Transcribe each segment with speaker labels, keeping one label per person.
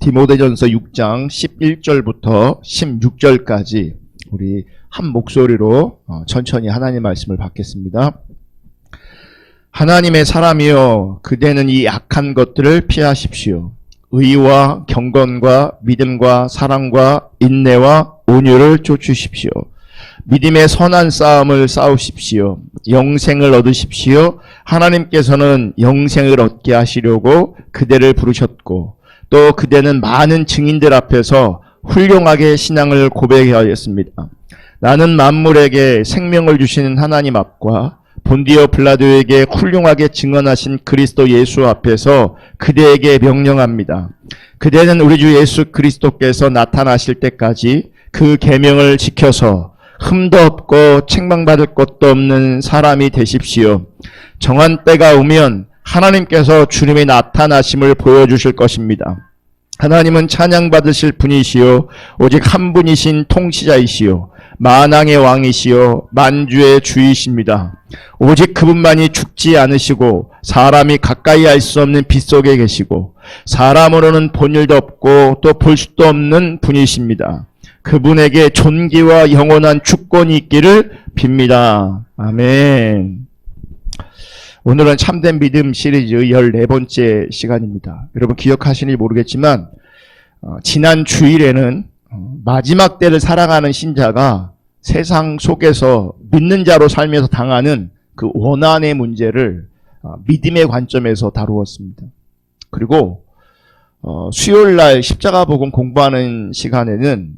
Speaker 1: 디모데전서 6장 11절부터 16절까지 우리 한 목소리로 천천히 하나님 말씀을 받겠습니다. 하나님의 사람이여, 그대는 이 악한 것들을 피하십시오. 의와 경건과 믿음과 사랑과 인내와 온유를 쫓으십시오. 믿음의 선한 싸움을 싸우십시오. 영생을 얻으십시오. 하나님께서는 영생을 얻게 하시려고 그대를 부르셨고, 또 그대는 많은 증인들 앞에서 훌륭하게 신앙을 고백하였습니다. 나는 만물에게 생명을 주시는 하나님 앞과 본디오 빌라도에게 훌륭하게 증언하신 그리스도 예수 앞에서 그대에게 명령합니다. 그대는 우리 주 예수 그리스도께서 나타나실 때까지 그 계명을 지켜서 흠도 없고 책망받을 것도 없는 사람이 되십시오. 정한 때가 오면 하나님께서 주님의 나타나심을 보여주실 것입니다. 하나님은 찬양받으실 분이시요 오직 한 분이신 통치자이시요 만왕의 왕이시요 만주의 주이십니다. 오직 그분만이 죽지 않으시고 사람이 가까이 할 수 없는 빛 속에 계시고 사람으로는 본 일도 없고 또 볼 수도 없는 분이십니다. 그분에게 존귀와 영원한 주권이 있기를 빕니다. 아멘. 오늘은 참된 믿음 시리즈 14번째 시간입니다. 여러분 기억하시는지 모르겠지만 지난 주일에는 마지막 때를 살아가는 신자가 세상 속에서 믿는 자로 살면서 당하는 그 원한의 문제를 믿음의 관점에서 다루었습니다. 그리고 수요일날 십자가 복음 공부하는 시간에는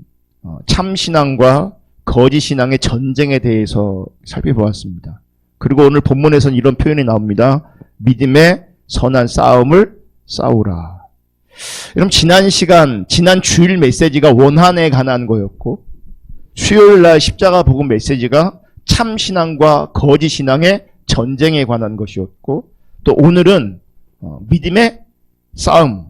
Speaker 1: 참신앙과 거짓신앙의 전쟁에 대해서 살펴보았습니다. 그리고 오늘 본문에서는 이런 표현이 나옵니다. 믿음의 선한 싸움을 싸우라. 여러분 지난 주일 메시지가 원한에 관한 거였고 수요일날 십자가 복음 메시지가 참신앙과 거짓신앙의 전쟁에 관한 것이었고 또 오늘은 믿음의 싸움,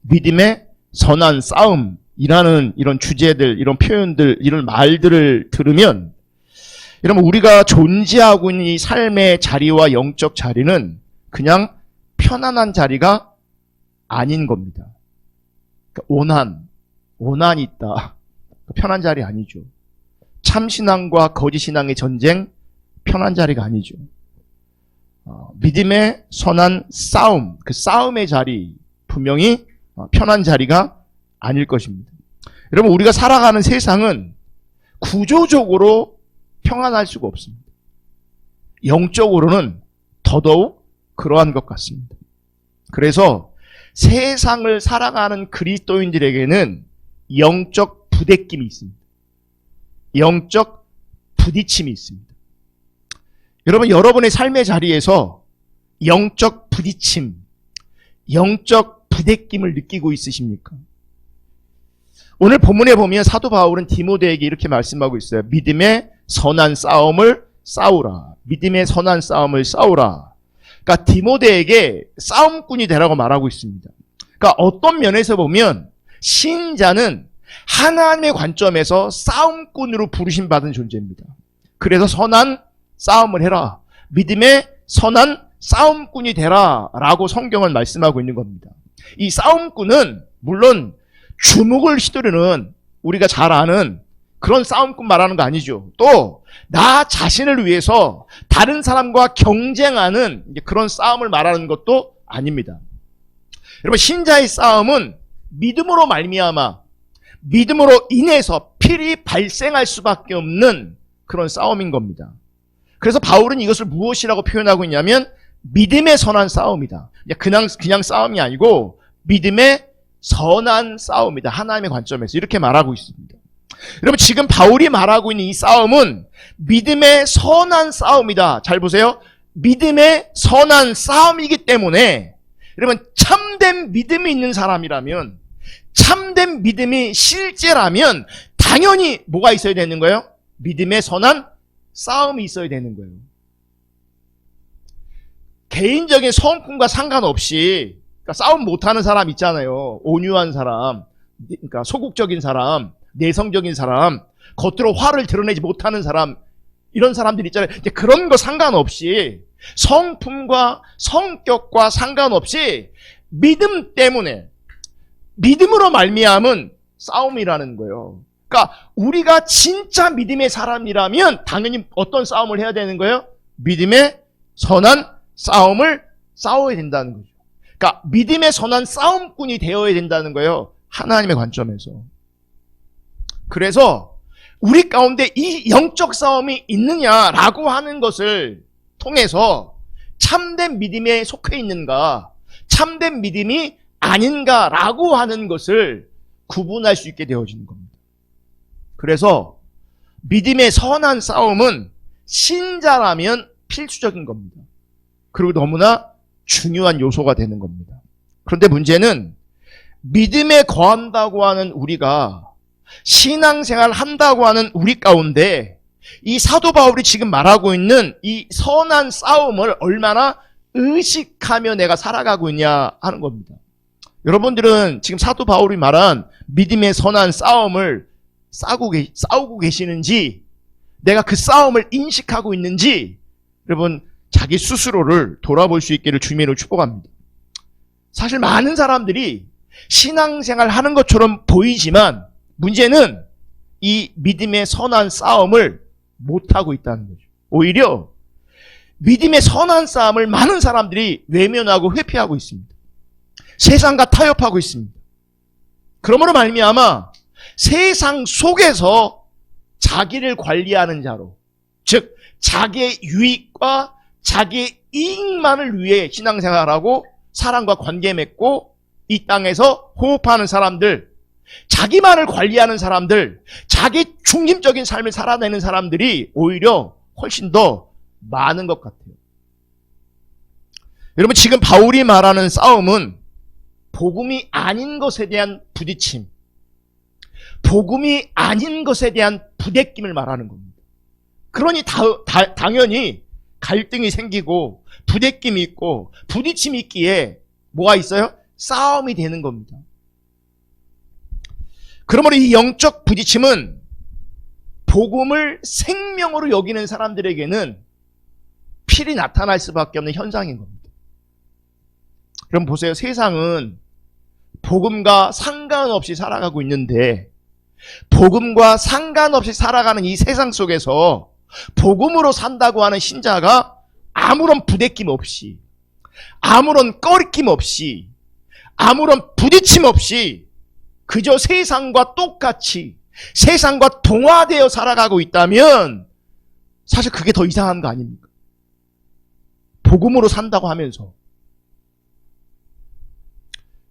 Speaker 1: 믿음의 선한 싸움이라는 이런 주제들, 이런 표현들, 이런 말들을 들으면 여러분 우리가 존재하고 있는 이 삶의 자리와 영적 자리는 그냥 편안한 자리가 아닌 겁니다. 그러니까 원한이 있다. 편한 자리 아니죠. 참신앙과 거짓신앙의 전쟁, 편한 자리가 아니죠. 믿음의 선한 싸움, 그 싸움의 자리, 분명히 편한 자리가 아닐 것입니다. 여러분 우리가 살아가는 세상은 구조적으로 평안할 수가 없습니다. 영적으로는 더더욱 그러한 것 같습니다. 그래서 세상을 살아가는 그리스도인들에게는 영적 부대낌이 있습니다. 영적 부딪힘이 있습니다. 여러분 여러분의 삶의 자리에서 영적 부딪힘, 영적 부대낌을 느끼고 있으십니까? 오늘 본문에 보면 사도 바울은 디모데에게 이렇게 말씀하고 있어요. 믿음의 선한 싸움을 싸우라. 믿음의 선한 싸움을 싸우라. 그러니까 디모데에게 싸움꾼이 되라고 말하고 있습니다. 그러니까 어떤 면에서 보면 신자는 하나님의 관점에서 싸움꾼으로 부르심 받은 존재입니다. 그래서 선한 싸움을 해라. 믿음의 선한 싸움꾼이 되라 라고 성경은 말씀하고 있는 겁니다. 이 싸움꾼은 물론 주목을 휘두르는 우리가 잘 아는 그런 싸움꾼 말하는 거 아니죠. 또 나 자신을 위해서 다른 사람과 경쟁하는 그런 싸움을 말하는 것도 아닙니다. 여러분 신자의 싸움은 믿음으로 말미암아 믿음으로 인해서 필히 발생할 수밖에 없는 그런 싸움인 겁니다. 그래서 바울은 이것을 무엇이라고 표현하고 있냐면 믿음의 선한 싸움이다. 그냥 싸움이 아니고 믿음의 선한 싸움이다. 하나님의 관점에서 이렇게 말하고 있습니다. 여러분 지금 바울이 말하고 있는 이 싸움은 믿음의 선한 싸움이다. 잘 보세요. 믿음의 선한 싸움이기 때문에 여러분 참된 믿음이 있는 사람이라면 참된 믿음이 실제라면 당연히 뭐가 있어야 되는 거예요? 믿음의 선한 싸움이 있어야 되는 거예요. 개인적인 성품과 상관없이 그러니까 싸움 못하는 사람 있잖아요. 온유한 사람, 그러니까 소극적인 사람, 내성적인 사람, 겉으로 화를 드러내지 못하는 사람, 이런 사람들 있잖아요. 이제 그런 거 상관없이 성품과 성격과 상관없이 믿음 때문에 믿음으로 말미암은 싸움이라는 거예요. 그러니까 우리가 진짜 믿음의 사람이라면 당연히 어떤 싸움을 해야 되는 거예요? 믿음의 선한 싸움을 싸워야 된다는 거죠. 그러니까 믿음의 선한 싸움꾼이 되어야 된다는 거예요. 하나님의 관점에서. 그래서 우리 가운데 이 영적 싸움이 있느냐라고 하는 것을 통해서 참된 믿음에 속해 있는가, 참된 믿음이 아닌가라고 하는 것을 구분할 수 있게 되어지는 겁니다. 그래서 믿음의 선한 싸움은 신자라면 필수적인 겁니다. 그리고 너무나 중요한 요소가 되는 겁니다. 그런데 문제는 믿음에 거한다고 하는 우리가, 신앙생활 한다고 하는 우리 가운데 이 사도 바울이 지금 말하고 있는 이 선한 싸움을 얼마나 의식하며 내가 살아가고 있냐 하는 겁니다. 여러분들은 지금 사도 바울이 말한 믿음의 선한 싸움을 싸우고 계시는지, 내가 그 싸움을 인식하고 있는지, 여러분 자기 스스로를 돌아볼 수 있기를 주님으로 축복합니다. 사실 많은 사람들이 신앙생활 하는 것처럼 보이지만 문제는 이 믿음의 선한 싸움을 못하고 있다는 거죠. 오히려 믿음의 선한 싸움을 많은 사람들이 외면하고 회피하고 있습니다. 세상과 타협하고 있습니다. 그러므로 말미암아 세상 속에서 자기를 관리하는 자로, 즉 자기의 유익과 자기의 이익만을 위해 신앙생활하고 사람과 관계 맺고 이 땅에서 호흡하는 사람들, 자기만을 관리하는 사람들, 자기 중심적인 삶을 살아내는 사람들이 오히려 훨씬 더 많은 것 같아요. 여러분 지금 바울이 말하는 싸움은 복음이 아닌 것에 대한 부딪힘, 복음이 아닌 것에 대한 부대낌을 말하는 겁니다. 그러니 당연히 갈등이 생기고 부대낌이 있고 부딪힘이 있기에 뭐가 있어요? 싸움이 되는 겁니다. 그러므로 이 영적 부딪힘은 복음을 생명으로 여기는 사람들에게는 필히 나타날 수밖에 없는 현상인 겁니다. 그럼 보세요. 세상은 복음과 상관없이 살아가고 있는데, 복음과 상관없이 살아가는 이 세상 속에서 복음으로 산다고 하는 신자가 아무런 부대낌 없이, 아무런 꺼리낌 없이, 아무런 부딪힘 없이 그저 세상과 똑같이, 세상과 동화되어 살아가고 있다면 사실 그게 더 이상한 거 아닙니까? 복음으로 산다고 하면서.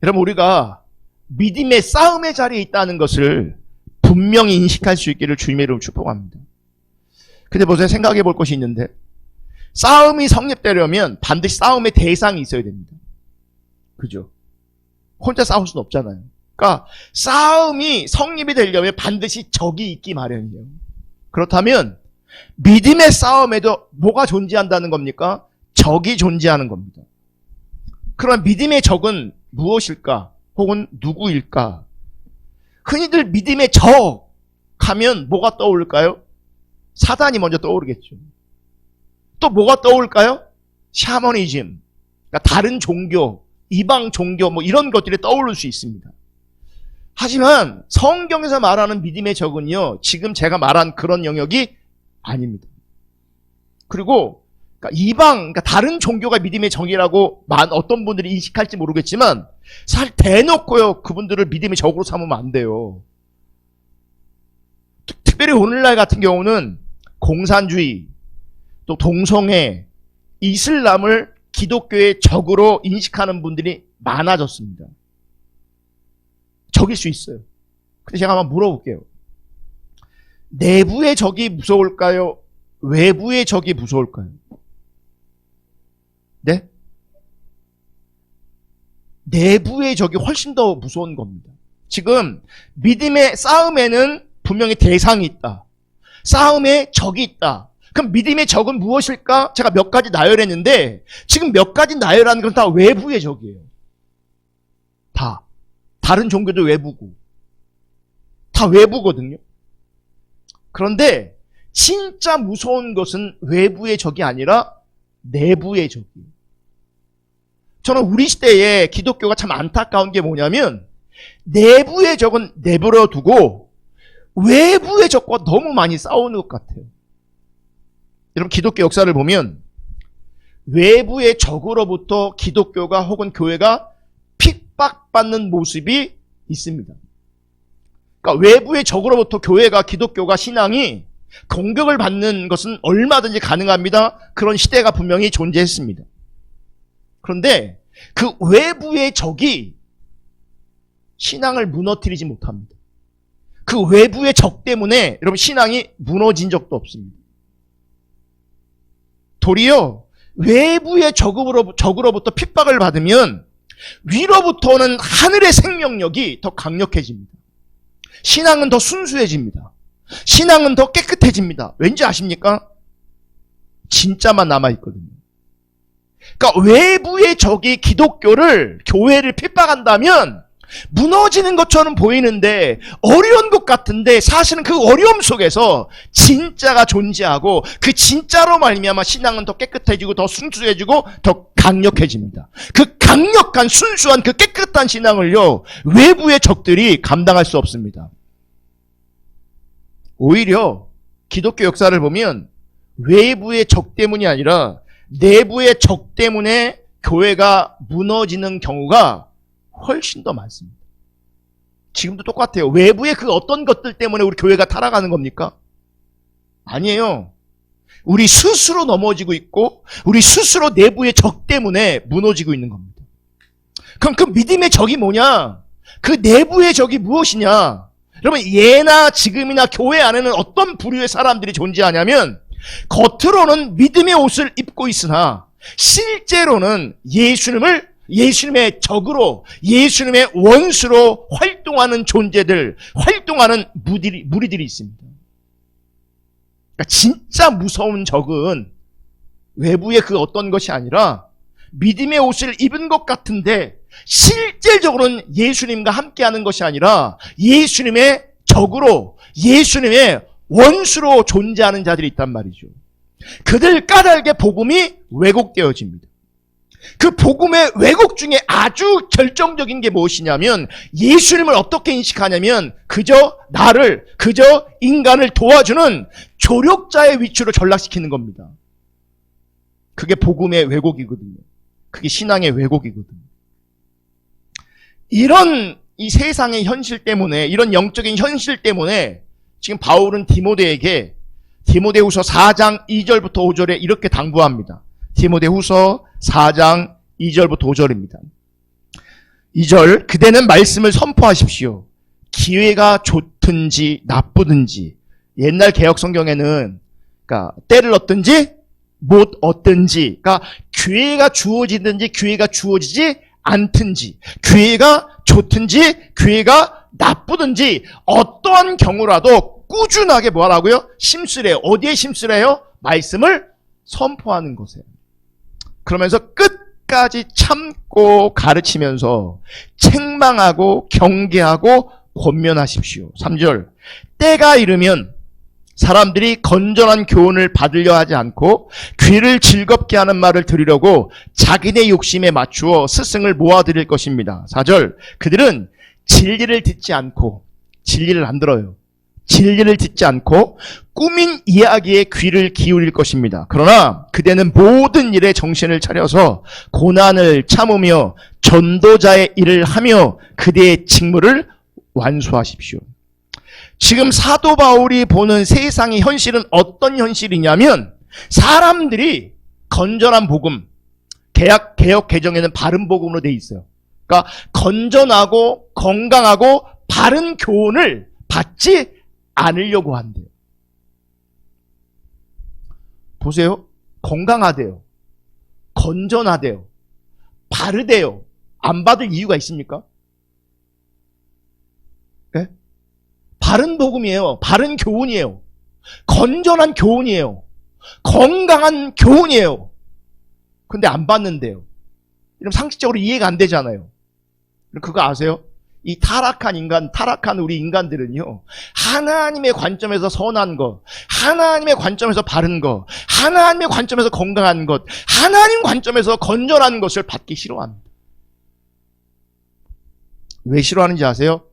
Speaker 1: 여러분 우리가 믿음의 싸움의 자리에 있다는 것을 분명히 인식할 수 있기를 주님의 이름으로 축복합니다. 근데 보세요. 생각해 볼 것이 있는데, 싸움이 성립되려면 반드시 싸움의 대상이 있어야 됩니다. 그죠? 혼자 싸울 수는 없잖아요. 그러니까 싸움이 성립이 되려면 반드시 적이 있기 마련이에요. 그렇다면 믿음의 싸움에도 뭐가 존재한다는 겁니까? 적이 존재하는 겁니다. 그럼 믿음의 적은 무엇일까? 혹은 누구일까? 흔히들 믿음의 적 하면 뭐가 떠오를까요? 사단이 먼저 떠오르겠죠. 또 뭐가 떠오를까요? 샤머니즘, 그러니까 다른 종교, 이방 종교 뭐 이런 것들이 떠오를 수 있습니다. 하지만 성경에서 말하는 믿음의 적은요, 지금 제가 말한 그런 영역이 아닙니다. 그리고 그러니까 다른 종교가 믿음의 적이라고 어떤 분들이 인식할지 모르겠지만 사실 대놓고요 그분들을 믿음의 적으로 삼으면 안 돼요. 특별히 오늘날 같은 경우는 공산주의, 또 동성애, 이슬람을 기독교의 적으로 인식하는 분들이 많아졌습니다. 적일 수 있어요. 근데 제가 한번 물어볼게요. 내부의 적이 무서울까요? 외부의 적이 무서울까요? 네? 내부의 적이 훨씬 더 무서운 겁니다. 지금 믿음의 싸움에는 분명히 대상이 있다. 싸움에 적이 있다. 그럼 믿음의 적은 무엇일까? 제가 몇 가지 나열했는데 지금 몇 가지 나열하는 건 다 외부의 적이에요. 다. 다른 종교도 외부고. 다 외부거든요. 그런데 진짜 무서운 것은 외부의 적이 아니라 내부의 적이에요. 저는 우리 시대에 기독교가 참 안타까운 게 뭐냐면 내부의 적은 내버려 두고 외부의 적과 너무 많이 싸우는 것 같아요. 여러분, 기독교 역사를 보면 외부의 적으로부터 기독교가 혹은 교회가 핍박받는 모습이 있습니다. 그러니까 외부의 적으로부터 교회가, 기독교가, 신앙이 공격을 받는 것은 얼마든지 가능합니다. 그런 시대가 분명히 존재했습니다. 그런데 그 외부의 적이 신앙을 무너뜨리지 못합니다. 그 외부의 적 때문에 여러분, 신앙이 무너진 적도 없습니다. 도리어 외부의 적으로부터 핍박을 받으면 위로부터 오는 하늘의 생명력이 더 강력해집니다. 신앙은 더 순수해집니다. 신앙은 더 깨끗해집니다. 왠지 아십니까? 진짜만 남아있거든요. 그러니까 외부의 적이 기독교를, 교회를 핍박한다면 무너지는 것처럼 보이는데, 어려운 것 같은데 사실은 그 어려움 속에서 진짜가 존재하고, 그 진짜로 말미암아 신앙은 더 깨끗해지고 더 순수해지고 더 강력해집니다. 그 강력한, 순수한, 그 깨끗한 신앙을요, 외부의 적들이 감당할 수 없습니다. 오히려 기독교 역사를 보면 외부의 적 때문이 아니라 내부의 적 때문에 교회가 무너지는 경우가 훨씬 더 많습니다. 지금도 똑같아요. 외부의 그 어떤 것들 때문에 우리 교회가 타락하는 겁니까? 아니에요. 우리 스스로 넘어지고 있고, 우리 스스로 내부의 적 때문에 무너지고 있는 겁니다. 그럼 그 믿음의 적이 뭐냐? 그 내부의 적이 무엇이냐? 여러분, 예나 지금이나 교회 안에는 어떤 부류의 사람들이 존재하냐면, 겉으로는 믿음의 옷을 입고 있으나 실제로는 예수님의 적으로, 예수님의 원수로 활동하는 존재들, 활동하는 무리들이 있습니다. 그러니까 진짜 무서운 적은 외부의 그 어떤 것이 아니라 믿음의 옷을 입은 것 같은데 실질적으로는 예수님과 함께하는 것이 아니라 예수님의 적으로, 예수님의 원수로 존재하는 자들이 있단 말이죠. 그들 까닭에 복음이 왜곡되어집니다. 그 복음의 왜곡 중에 아주 결정적인 게 무엇이냐면, 예수님을 어떻게 인식하냐면 그저 인간을 도와주는 조력자의 위치로 전락시키는 겁니다. 그게 복음의 왜곡이거든요. 그게 신앙의 왜곡이거든요. 이런 이 세상의 현실 때문에, 이런 영적인 현실 때문에 지금 바울은 디모데에게 디모데후서 4장 2절부터 5절에 이렇게 당부합니다. 디모데후서 4장 2절부터 5절입니다. 2절, 그대는 말씀을 선포하십시오. 기회가 좋든지 나쁘든지. 옛날 개혁 성경에는 그러니까 때를 얻든지 못 얻든지, 그러니까 기회가 주어지든지 기회가 주어지지 않든지, 기회가 좋든지 기회가 나쁘든지 어떠한 경우라도 꾸준하게 뭐라고요? 심쓰래요. 어디에 심쓰래요? 말씀을 선포하는 것에. 그러면서 끝까지 참고 가르치면서 책망하고 경계하고 권면하십시오. 3절, 때가 이르면 사람들이 건전한 교훈을 받으려 하지 않고 귀를 즐겁게 하는 말을 들으려고 자기네 욕심에 맞추어 스승을 모아들일 것입니다. 4절, 그들은 진리를 듣지 않고, 진리를 안 들어요. 진리를 듣지 않고 꾸민 이야기에 귀를 기울일 것입니다. 그러나 그대는 모든 일에 정신을 차려서 고난을 참으며 전도자의 일을 하며 그대의 직무를 완수하십시오. 지금 사도 바울이 보는 세상의 현실은 어떤 현실이냐면, 사람들이 건전한 복음, 개혁 개정에는 바른 복음으로 돼 있어요. 그러니까 건전하고 건강하고 바른 교훈을 받지 않으려고 한대요. 보세요. 건강하대요. 건전하대요. 바르대요. 안 받을 이유가 있습니까? 네? 바른 복음이에요. 바른 교훈이에요. 건전한 교훈이에요. 건강한 교훈이에요. 근데 안 받는데요. 이러면 상식적으로 이해가 안 되잖아요. 그거 아세요? 이 타락한 우리 인간들은요, 하나님의 관점에서 선한 것, 하나님의 관점에서 바른 것, 하나님의 관점에서 건강한 것, 하나님 관점에서 건전한 것을 받기 싫어합니다. 왜 싫어하는지 아세요?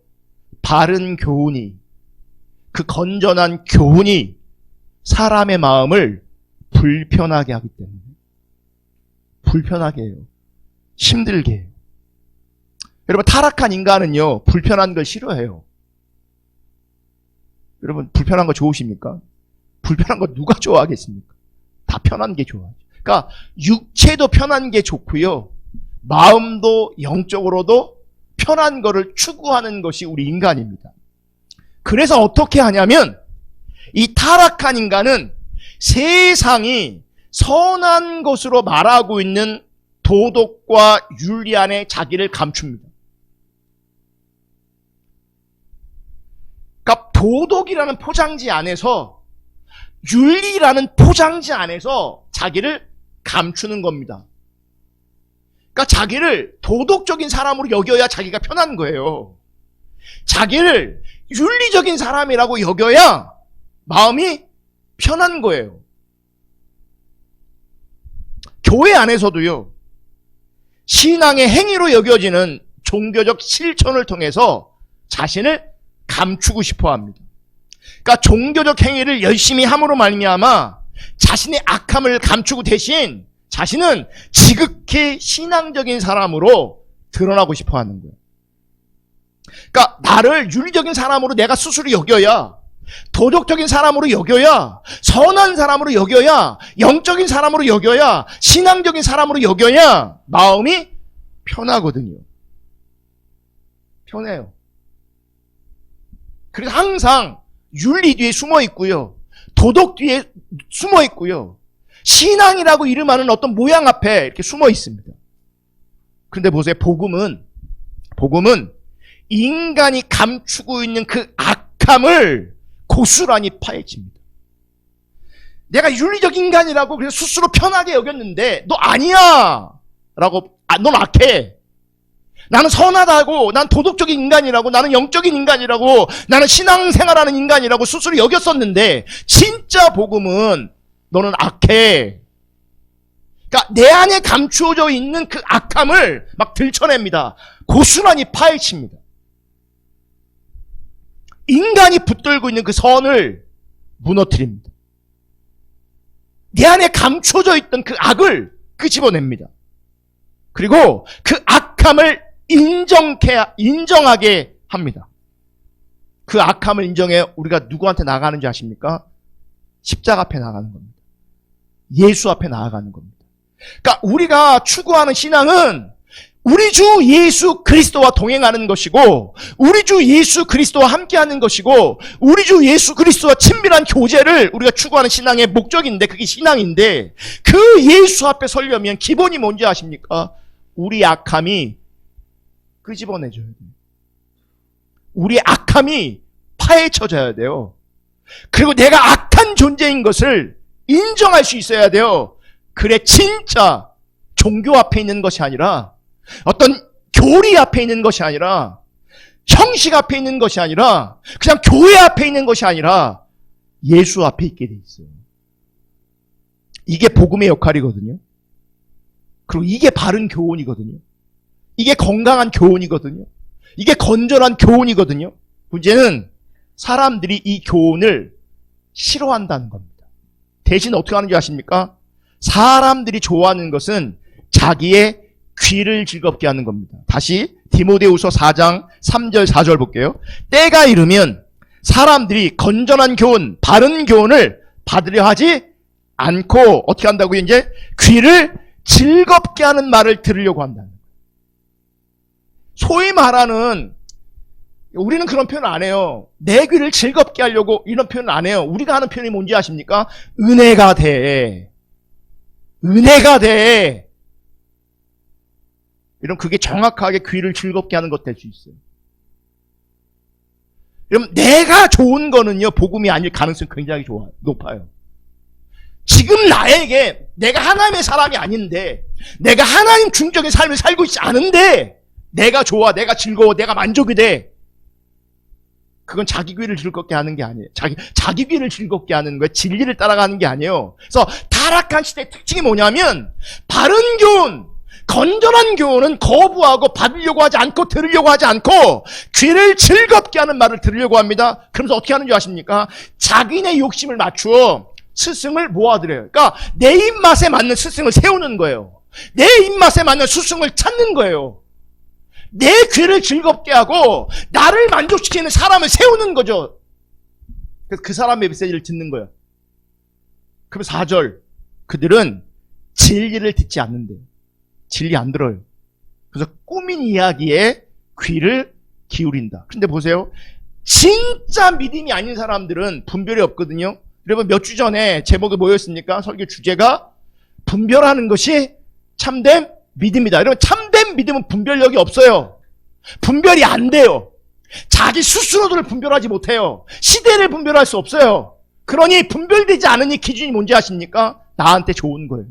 Speaker 1: 바른 교훈이, 그 건전한 교훈이 사람의 마음을 불편하게 하기 때문에. 불편하게 해요. 힘들게 해요. 여러분, 타락한 인간은요, 불편한 걸 싫어해요. 여러분, 불편한 거 좋으십니까? 불편한 거 누가 좋아하겠습니까? 다 편한 게 좋아요. 그러니까 육체도 편한 게 좋고요, 마음도 영적으로도 편한 거를 추구하는 것이 우리 인간입니다. 그래서 어떻게 하냐면, 이 타락한 인간은 세상이 선한 것으로 말하고 있는 도덕과 윤리 안에 자기를 감춥니다. 그러니까 도덕이라는 포장지 안에서, 윤리라는 포장지 안에서 자기를 감추는 겁니다. 그러니까 자기를 도덕적인 사람으로 여겨야 자기가 편한 거예요. 자기를 윤리적인 사람이라고 여겨야 마음이 편한 거예요. 교회 안에서도요, 신앙의 행위로 여겨지는 종교적 실천을 통해서 자신을 감추고 싶어 합니다. 그러니까 종교적 행위를 열심히 함으로 말미암아 자신의 악함을 감추고 대신 자신은 지극히 신앙적인 사람으로 드러나고 싶어 하는 거예요. 그러니까 나를 윤리적인 사람으로 내가 스스로 여겨야, 도덕적인 사람으로 여겨야, 선한 사람으로 여겨야, 영적인 사람으로 여겨야, 신앙적인 사람으로 여겨야 마음이 편하거든요. 편해요. 그래서 항상 윤리 뒤에 숨어 있고요, 도덕 뒤에 숨어 있고요, 신앙이라고 이름하는 어떤 모양 앞에 이렇게 숨어 있습니다. 그런데 보세요, 복음은 인간이 감추고 있는 그 악함을 고스란히 파헤칩니다. 내가 윤리적 인간이라고 그래서 스스로 편하게 여겼는데 너 아니야 라고, 넌 악해, 나는 선하다고, 난 도덕적인 인간이라고, 나는 영적인 인간이라고, 나는 신앙생활하는 인간이라고 스스로 여겼었는데 진짜 복음은 너는 악해. 그러니까 내 안에 감추어져 있는 그 악함을 막 들춰냅니다. 고스란히 파헤칩니다. 인간이 붙들고 있는 그 선을 무너뜨립니다. 내 안에 감춰져 있던 그 악을 끄집어냅니다. 그리고 그 악함을 인정하게 합니다. 그 악함을 인정해 우리가 누구한테 나가는지 아십니까? 십자가 앞에 나가는 겁니다. 예수 앞에 나아가는 겁니다. 그러니까 우리가 추구하는 신앙은 우리 주 예수 그리스도와 동행하는 것이고, 우리 주 예수 그리스도와 함께하는 것이고, 우리 주 예수 그리스도와 친밀한 교제를 우리가 추구하는 신앙의 목적인데, 그게 신앙인데, 그 예수 앞에 서려면 기본이 뭔지 아십니까? 우리 악함이 끄집어내줘야 돼요. 우리 악함이 파헤쳐져야 돼요. 그리고 내가 악한 존재인 것을 인정할 수 있어야 돼요. 그래 진짜 종교 앞에 있는 것이 아니라, 어떤 교리 앞에 있는 것이 아니라, 형식 앞에 있는 것이 아니라, 그냥 교회 앞에 있는 것이 아니라 예수 앞에 있게 돼 있어요. 이게 복음의 역할이거든요. 그리고 이게 바른 교훈이거든요. 이게 건강한 교훈이거든요. 이게 건전한 교훈이거든요. 문제는 사람들이 이 교훈을 싫어한다는 겁니다. 대신 어떻게 하는지 아십니까? 사람들이 좋아하는 것은 자기의 귀를 즐겁게 하는 겁니다. 다시 디모데후서 4장 3절 4절 볼게요. 때가 이르면 사람들이 건전한 교훈, 바른 교훈을 받으려 하지 않고 어떻게 한다고요? 이제 귀를 즐겁게 하는 말을 들으려고 한다는 거예요. 소위 말하는, 우리는 그런 표현 안 해요. 내 귀를 즐겁게 하려고 이런 표현 안 해요. 우리가 하는 표현이 뭔지 아십니까? 은혜가 돼. 은혜가 돼. 이런, 그게 정확하게 귀를 즐겁게 하는 것 될 수 있어요. 여러분, 내가 좋은 거는요, 복음이 아닐 가능성이 굉장히 높아요. 지금 나에게, 내가 하나님의 사람이 아닌데, 내가 하나님 중적인 삶을 살고 있지 않은데, 내가 좋아, 내가 즐거워, 내가 만족이 돼. 그건 자기 귀를 즐겁게 하는 게 아니에요. 자기 귀를 즐겁게 하는 거예요. 진리를 따라가는 게 아니에요. 그래서 타락한 시대의 특징이 뭐냐면, 바른 교훈, 건전한 교훈은 거부하고 받으려고 하지 않고 들으려고 하지 않고 귀를 즐겁게 하는 말을 들으려고 합니다. 그러면서 어떻게 하는 줄 아십니까? 자기네 욕심을 맞추어 스승을 모아들여요. 그러니까 내 입맛에 맞는 스승을 세우는 거예요. 내 입맛에 맞는 스승을 찾는 거예요. 내 귀를 즐겁게 하고 나를 만족시키는 사람을 세우는 거죠. 그래서 그 사람의 메시지를 듣는 거예요. 그럼 4절, 그들은 진리를 듣지 않는데요. 진리 안 들어요. 그래서 꾸민 이야기에 귀를 기울인다. 근데 보세요. 진짜 믿음이 아닌 사람들은 분별이 없거든요. 여러분 몇 주 전에 제목이 뭐였습니까? 설교 주제가 분별하는 것이 참된 믿음이다. 여러분 참된 믿음은 분별력이 없어요. 분별이 안 돼요. 자기 스스로를 분별하지 못해요. 시대를 분별할 수 없어요. 그러니 분별되지 않으니 기준이 뭔지 아십니까? 나한테 좋은 거예요.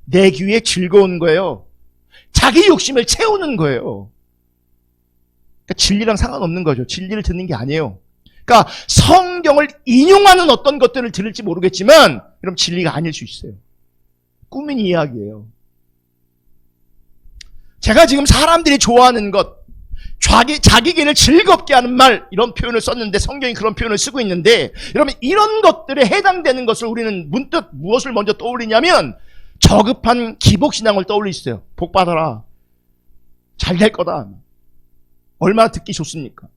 Speaker 1: 내 귀에 즐거운 거예요. 자기 욕심을 채우는 거예요. 그러니까 진리랑 상관없는 거죠. 진리를 듣는 게 아니에요. 그러니까 성경을 인용하는 어떤 것들을 들을지 모르겠지만 여러분 진리가 아닐 수 있어요. 꾸민 이야기예요. 제가 지금 사람들이 좋아하는 것, 자기 귀를 즐겁게 하는 말, 이런 표현을 썼는데 성경이 그런 표현을 쓰고 있는데 여러분 이런 것들에 해당되는 것을 우리는 문득 무엇을 먼저 떠올리냐면 저급한 기복신앙을 떠올리세요. 복 받아라. 잘 될 거다. 얼마나 듣기 좋습니까?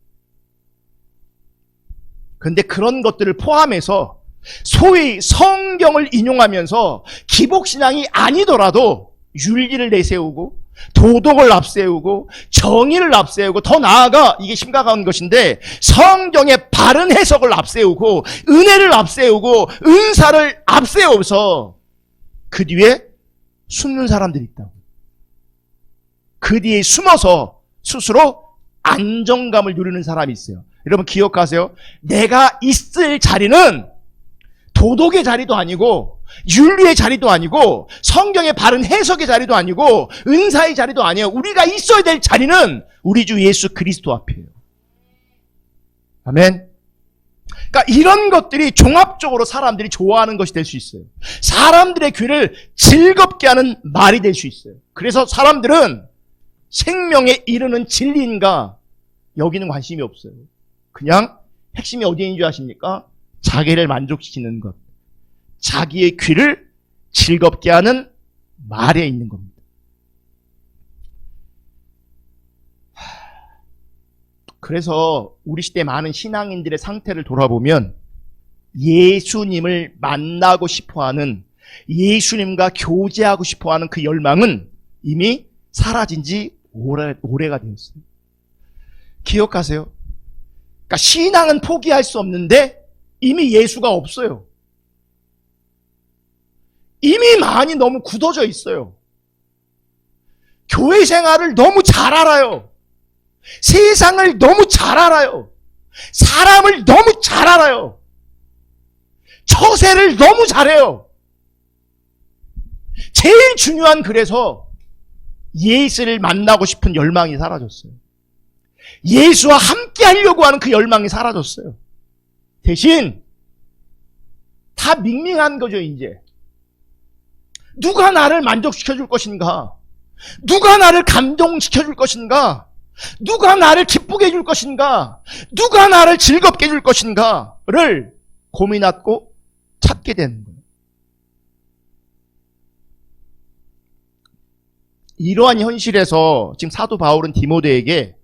Speaker 1: 그런데 그런 것들을 포함해서 소위 성경을 인용하면서 기복신앙이 아니더라도 윤리를 내세우고 도덕을 앞세우고 정의를 앞세우고 더 나아가 이게 심각한 것인데 성경의 바른 해석을 앞세우고 은혜를 앞세우고 은사를 앞세워서 그 뒤에 숨는 사람들이 있다고. 그 뒤에 숨어서 스스로 안정감을 누리는 사람이 있어요. 여러분 기억하세요. 내가 있을 자리는 도덕의 자리도 아니고 윤리의 자리도 아니고 성경의 바른 해석의 자리도 아니고 은사의 자리도 아니에요. 우리가 있어야 될 자리는 우리 주 예수 그리스도 앞이에요. 아멘. 그러니까 이런 것들이 종합적으로 사람들이 좋아하는 것이 될 수 있어요. 사람들의 귀를 즐겁게 하는 말이 될 수 있어요. 그래서 사람들은 생명에 이르는 진리인가 여기는 관심이 없어요. 그냥 핵심이 어디에 있는 줄 아십니까? 자기를 만족시키는 것. 자기의 귀를 즐겁게 하는 말에 있는 겁니다. 그래서 우리 시대 많은 신앙인들의 상태를 돌아보면 예수님을 만나고 싶어하는, 예수님과 교제하고 싶어하는 그 열망은 이미 사라진 지 오래가 되었어요. 기억하세요. 그러니까 신앙은 포기할 수 없는데 이미 예수가 없어요. 이미 많이 너무 굳어져 있어요. 교회 생활을 너무 잘 알아요. 세상을 너무 잘 알아요. 사람을 너무 잘 알아요. 처세를 너무 잘해요. 제일 중요한 그래서 예수를 만나고 싶은 열망이 사라졌어요. 예수와 함께 하려고 하는 그 열망이 사라졌어요. 대신 다 밍밍한 거죠, 이제. 누가 나를 만족시켜 줄 것인가? 누가 나를 감동시켜 줄 것인가? 누가 나를 기쁘게 해줄 것인가? 누가 나를 즐겁게 해줄 것인가를 고민하고 찾게 되는 거예요. 이러한 현실에서 지금 사도 바울은 디모데에게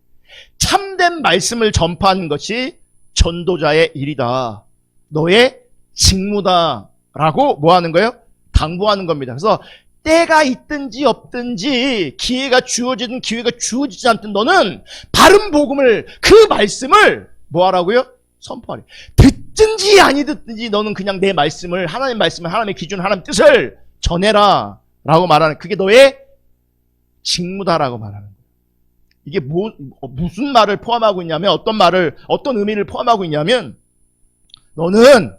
Speaker 1: 참된 말씀을 전파하는 것이 전도자의 일이다. 너의 직무다. 라고 뭐 하는 거예요? 당부하는 겁니다. 그래서 때가 있든지 없든지 기회가 주어지든 기회가 주어지지 않든 너는 바른 복음을, 그 말씀을 뭐 하라고요? 선포하래. 듣든지 아니 듣든지 너는 그냥 내 말씀을, 하나님 말씀을, 하나님의 기준, 하나님의 뜻을 전해라 라고 말하는, 그게 너의 직무다라고 말하는 거예요. 이게 무슨 말을 포함하고 있냐면, 어떤 의미를 포함하고 있냐면, 너는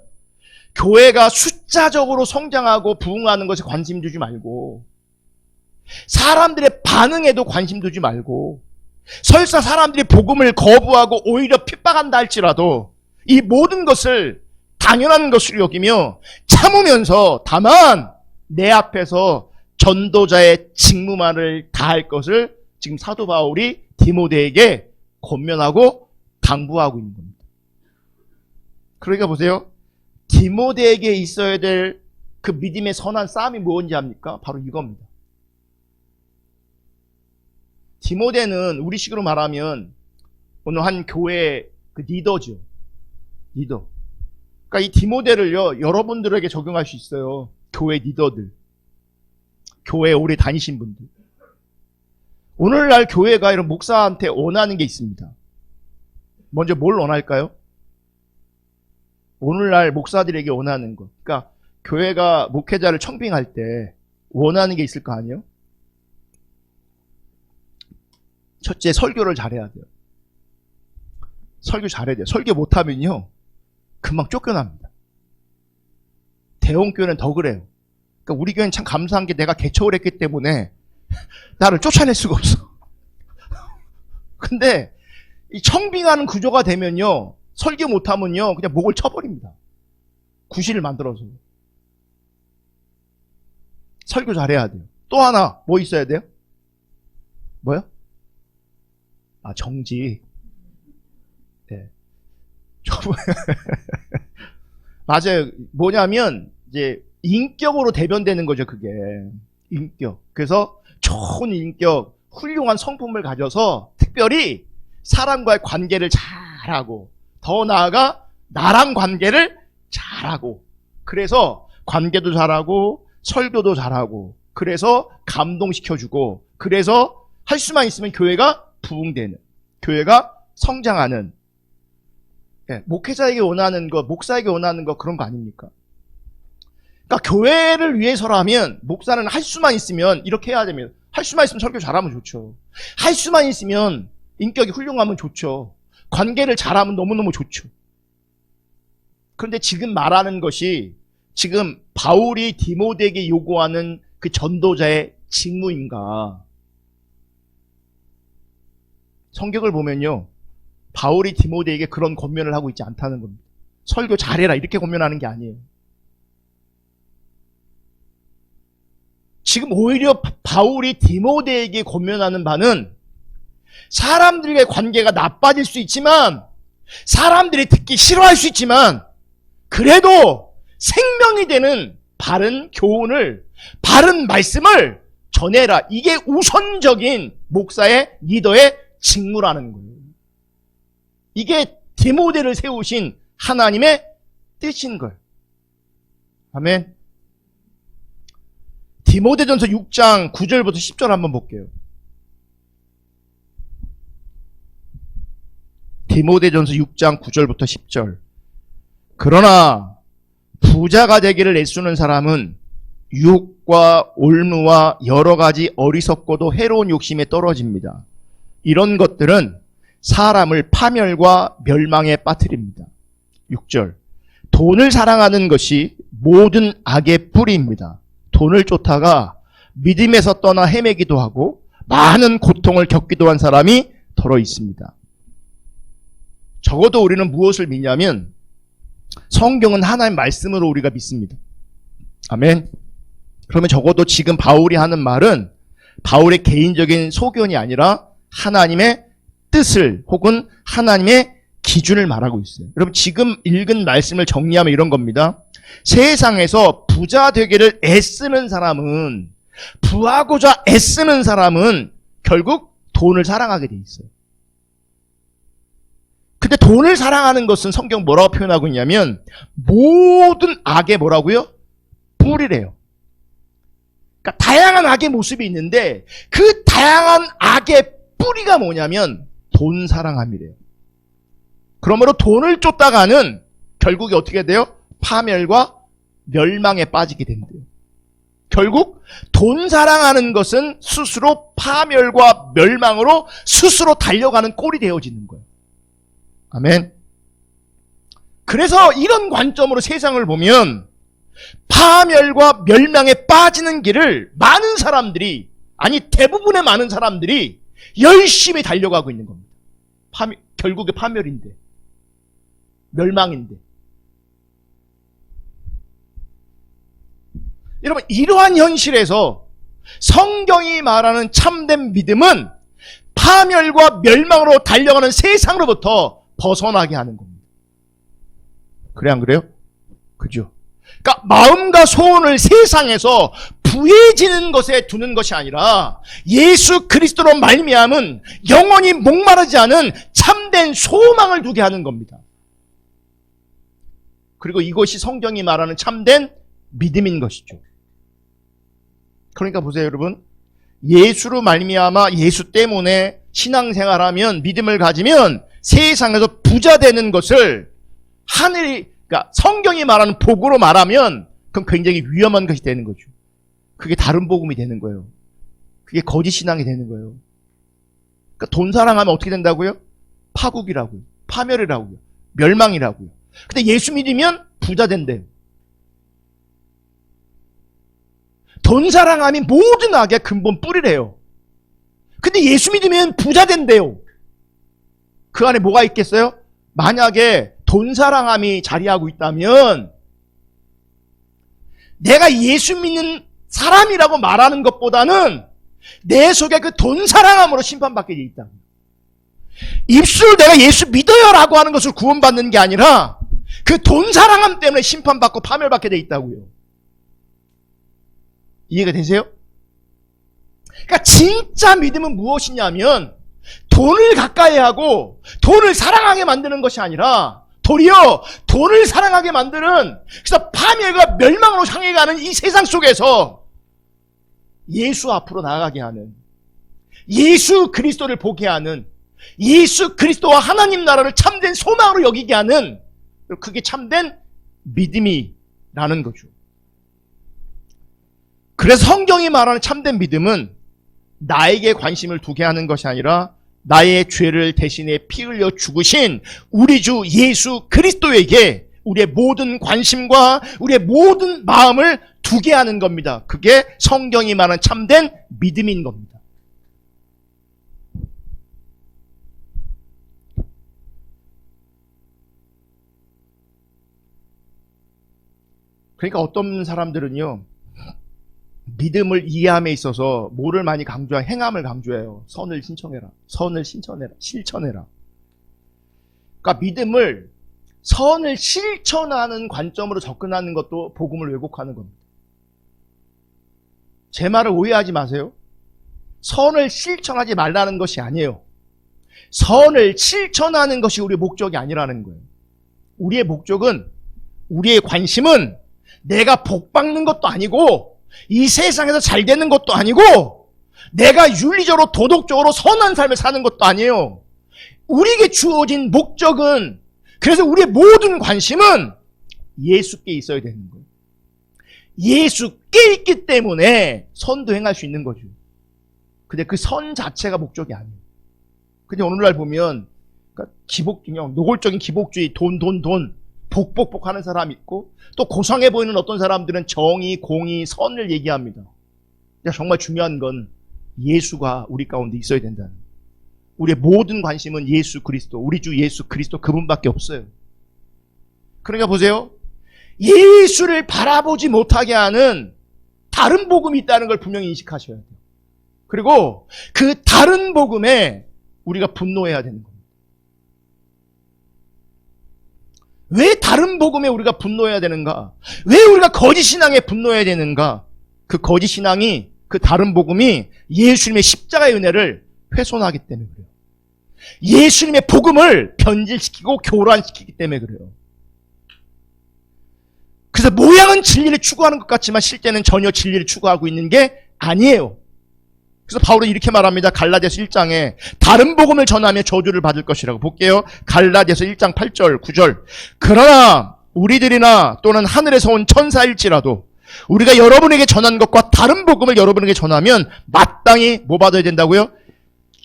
Speaker 1: 교회가 숫자적으로 성장하고 부흥하는 것에 관심 두지 말고, 사람들의 반응에도 관심 두지 말고, 설사 사람들이 복음을 거부하고 오히려 핍박한다 할지라도 이 모든 것을 당연한 것으로 여기며 참으면서 다만 내 앞에서 전도자의 직무만을 다할 것을 지금 사도 바울이 디모데에게 권면하고 당부하고 있는 겁니다. 그러니까 보세요. 디모데에게 있어야 될 그 믿음의 선한 싸움이 뭔지 압니까? 바로 이겁니다. 디모데는 우리식으로 말하면 오늘 한 교회의 그 리더죠. 리더. 그러니까 이 디모데를요, 여러분들에게 적용할 수 있어요. 교회 리더들. 교회에 오래 다니신 분들. 오늘날 교회가 이런 목사한테 원하는 게 있습니다. 먼저 뭘 원할까요? 오늘날 목사들에게 원하는 것. 그러니까 교회가 목회자를 청빙할 때 원하는 게 있을 거 아니에요? 첫째, 설교를 잘해야 돼요. 설교 잘해야 돼요. 설교 못하면요, 금방 쫓겨납니다. 대형교회는 더 그래요. 그러니까 우리 교회는 참 감사한 게 내가 개척을 했기 때문에 나를 쫓아낼 수가 없어. 근데 이 청빙하는 구조가 되면요, 설교 못하면요, 그냥 목을 쳐버립니다. 구실을 만들어서. 설교 잘해야 돼요. 또 하나, 뭐 있어야 돼요? 뭐요? 아, 정지. 네. 맞아요. 뭐냐면, 이제, 인격으로 대변되는 거죠, 그게. 인격. 그래서 좋은 인격, 훌륭한 성품을 가져서 특별히 사람과의 관계를 잘하고, 더 나아가 나랑 관계를 잘하고, 그래서 관계도 잘하고, 설교도 잘하고, 그래서 감동시켜주고, 그래서 할 수만 있으면 교회가 부흥되는, 교회가 성장하는, 목회자에게 원하는 것, 목사에게 원하는 것, 그런 거 아닙니까? 그러니까 교회를 위해서라면 목사는 할 수만 있으면 이렇게 해야 됩니다. 할 수만 있으면 설교 잘하면 좋죠. 할 수만 있으면 인격이 훌륭하면 좋죠. 관계를 잘하면 너무너무 좋죠. 그런데 지금 말하는 것이 지금 바울이 디모데에게 요구하는 그 전도자의 직무인가? 성경을 보면요, 바울이 디모데에게 그런 권면을 하고 있지 않다는 겁니다. 설교 잘해라 이렇게 권면하는 게 아니에요. 지금 오히려 바울이 디모데에게 권면하는 바는 사람들과의 관계가 나빠질 수 있지만, 사람들이 듣기 싫어할 수 있지만, 그래도 생명이 되는 바른 교훈을, 바른 말씀을 전해라. 이게 우선적인 목사의 리더의 직무라는 거예요. 이게 디모데를 세우신 하나님의 뜻인 걸. 아멘. 디모데전서 6장 9절부터 10절 한번 볼게요. 디모데전서 6장 9절부터 10절. 그러나 부자가 되기를 애쓰는 사람은 유혹과 올무와 여러 가지 어리석고도 해로운 욕심에 떨어집니다. 이런 것들은 사람을 파멸과 멸망에 빠뜨립니다. 6절. 돈을 사랑하는 것이 모든 악의 뿌리입니다. 돈을 쫓다가 믿음에서 떠나 헤매기도 하고 많은 고통을 겪기도 한 사람이 더러 있습니다. 적어도 우리는 무엇을 믿냐면 성경은 하나님의 말씀으로 우리가 믿습니다. 아멘. 그러면 적어도 지금 바울이 하는 말은 바울의 개인적인 소견이 아니라 하나님의 뜻을 혹은 하나님의 기준을 말하고 있어요. 여러분, 지금 읽은 말씀을 정리하면 이런 겁니다. 세상에서 부자 되기를 애쓰는 사람은, 부하고자 애쓰는 사람은 결국 돈을 사랑하게 돼 있어요. 근데 돈을 사랑하는 것은 성경 뭐라고 표현하고 있냐면 모든 악의 뭐라고요? 뿌리래요. 그러니까 다양한 악의 모습이 있는데 그 다양한 악의 뿌리가 뭐냐면 돈 사랑함이래요. 그러므로 돈을 쫓다가는 결국에 어떻게 돼요? 파멸과 멸망에 빠지게 된대요. 결국 돈 사랑하는 것은 스스로 파멸과 멸망으로 스스로 달려가는 꼴이 되어지는 거예요. 아멘. 그래서 이런 관점으로 세상을 보면 파멸과 멸망에 빠지는 길을 많은 사람들이, 아니 대부분의 많은 사람들이 열심히 달려가고 있는 겁니다. 결국에 파멸인데, 멸망인데. 여러분, 이러한 현실에서 성경이 말하는 참된 믿음은 파멸과 멸망으로 달려가는 세상으로부터 벗어나게 하는 겁니다. 그래 안 그래요? 그죠? 그러니까 마음과 소원을 세상에서 부해지는 것에 두는 것이 아니라 예수 그리스도로 말미암은 영원히 목마르지 않은 참된 소망을 두게 하는 겁니다. 그리고 이것이 성경이 말하는 참된 믿음인 것이죠. 그러니까 보세요, 여러분. 예수로 말미암아 예수 때문에 신앙생활하면, 믿음을 가지면 세상에서 부자 되는 것을 그러니까 성경이 말하는 복으로 말하면 그건 굉장히 위험한 것이 되는 거죠. 그게 다른 복음이 되는 거예요. 그게 거짓 신앙이 되는 거예요. 그러니까 돈 사랑하면 어떻게 된다고요? 파국이라고요. 파멸이라고요. 멸망이라고요. 근데 예수 믿으면 부자 된대요. 돈 사랑함이 모든 악의 근본 뿌리래요. 근데 예수 믿으면 부자 된대요. 그 안에 뭐가 있겠어요? 만약에 돈 사랑함이 자리하고 있다면 내가 예수 믿는 사람이라고 말하는 것보다는 내 속에 그 돈 사랑함으로 심판받게 돼 있다. 입술로 내가 예수 믿어요라고 하는 것을 구원받는 게 아니라 그 돈 사랑함 때문에 심판받고 파멸받게 돼 있다고요. 이해가 되세요? 그러니까 진짜 믿음은 무엇이냐면 돈을 가까이 하고 돈을 사랑하게 만드는 것이 아니라 도리어 돈을 사랑하게 만드는, 그래서 파멸과 멸망으로 향해 가는 이 세상 속에서 예수 앞으로 나아가게 하는, 예수 그리스도를 보게 하는, 예수 그리스도와 하나님 나라를 참된 소망으로 여기게 하는, 그게 참된 믿음이라는 거죠. 그래서 성경이 말하는 참된 믿음은 나에게 관심을 두게 하는 것이 아니라 나의 죄를 대신에 피 흘려 죽으신 우리 주 예수 그리스도에게 우리의 모든 관심과 우리의 모든 마음을 두게 하는 겁니다. 그게 성경이 말하는 참된 믿음인 겁니다. 그러니까 어떤 사람들은요, 믿음을 이해함에 있어서 뭐를 많이 강조해요? 행함을 강조해요. 선을 신청해라. 선을 실천해라. 그러니까 믿음을 선을 실천하는 관점으로 접근하는 것도 복음을 왜곡하는 겁니다. 제 말을 오해하지 마세요. 선을 실천하지 말라는 것이 아니에요. 선을 실천하는 것이 우리의 목적이 아니라는 거예요. 우리의 목적은, 우리의 관심은 내가 복 받는 것도 아니고 이 세상에서 잘 되는 것도 아니고 내가 윤리적으로 도덕적으로 선한 삶을 사는 것도 아니에요. 우리에게 주어진 목적은, 그래서 우리의 모든 관심은 예수께 있어야 되는 거예요. 예수께 있기 때문에 선도 행할 수 있는 거죠. 근데 그 선 자체가 목적이 아니에요. 근데 오늘날 보면 그러니까 그냥 노골적인 기복주의, 돈 복복복 하는 사람이 있고, 또 고상해 보이는 어떤 사람들은 정의, 공의, 선을 얘기합니다. 정말 중요한 건 예수가 우리 가운데 있어야 된다는 거예요. 우리의 모든 관심은 예수 그리스도, 우리 주 예수 그리스도 그분밖에 없어요. 그러니까 보세요. 예수를 바라보지 못하게 하는 다른 복음이 있다는 걸 분명히 인식하셔야 돼요. 그리고 그 다른 복음에 우리가 분노해야 되는 겁니다. 왜 다른 복음에 우리가 분노해야 되는가? 왜 우리가 거짓 신앙에 분노해야 되는가? 그 거짓 신앙이, 그 다른 복음이 예수님의 십자가의 은혜를 훼손하기 때문에 그래요. 예수님의 복음을 변질시키고 교란시키기 때문에 그래요. 그래서 모양은 진리를 추구하는 것 같지만 실제는 전혀 진리를 추구하고 있는 게 아니에요. 그래서 바울은 이렇게 말합니다. 갈라디아서 1장에 다른 복음을 전하며 저주를 받을 것이라고. 볼게요. 갈라디아서 1장 8절 9절. 그러나 우리들이나 또는 하늘에서 온 천사일지라도 우리가 여러분에게 전한 것과 다른 복음을 여러분에게 전하면 마땅히 뭐 받아야 된다고요?